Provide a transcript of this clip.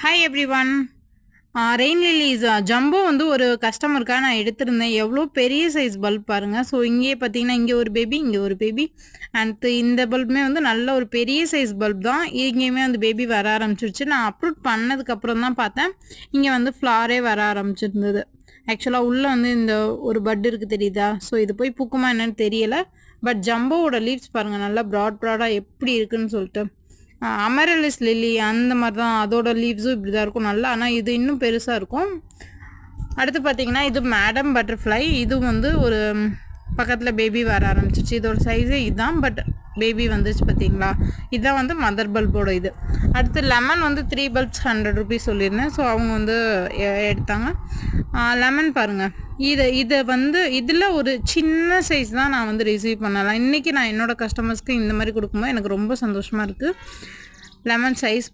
Hi everyone. Rain lilies jumbo வந்து ஒரு கஸ்டமருக்காக நான் எடுத்திருந்தேன். எவ்வளோ பெரிய சைஸ் பல்ப் பாருங்கள். ஸோ இங்கேயே பார்த்தீங்கன்னா இங்கே ஒரு பேபி, இங்கே ஒரு பேபி, அண்ட் இந்த பல்புமே வந்து நல்ல ஒரு பெரிய சைஸ் பல்ப் தான். இங்கேயுமே வந்து பேபி வர ஆரம்பிச்சிருச்சு. நான் அப்லோட் பண்ணதுக்கப்புறம் தான் பார்த்தேன் இங்கே வந்து ஃப்ளாரே வர ஆரம்பிச்சிருந்தது. ஆக்சுவலாக உள்ளே வந்து இந்த ஒரு பட் இருக்குது தெரியுதா? ஸோ இது போய் பூக்குமா என்னன்னு தெரியலை. பட் ஜம்போவோட லீவ்ஸ் பாருங்கள், நல்லா ப்ராடாக எப்படி இருக்குன்னு சொல்லிட்டு. அமரலிஸ் லில்லி அந்த மாதிரி தான், அதோட லீவ்ஸும் இப்படி தான் இருக்கும் நல்லா. ஆனால் இது இன்னும் பெருசாக இருக்கும். அடுத்து பார்த்தீங்கன்னா இது மேடம் பட்டர்ஃப்ளை. இது வந்து ஒரு பக்கத்தில் பேபி வர ஆரம்பிச்சிச்சு. இதோட சைஸே இதுதான், பட் பேபி வந்துச்சு பார்த்தீங்களா? இதுதான் வந்து மதர் பல்போட இது. அடுத்து லெமன் வந்து 3 பல்ப்ஸ் 100 ருபீஸ் சொல்லியிருந்தேன். ஸோ அவங்க வந்து எடுத்தாங்க. லெமன் பாருங்கள், இதை வந்து இதில் ஒரு சின்ன சைஸ் தான் நான் வந்து ரிசீவ் பண்ணலாம். இன்றைக்கி நான் என்னோடய கஸ்டமர்ஸ்க்கு இந்த மாதிரி கொடுக்கும்போது எனக்கு ரொம்ப சந்தோஷமாக இருக்குது. Lemon size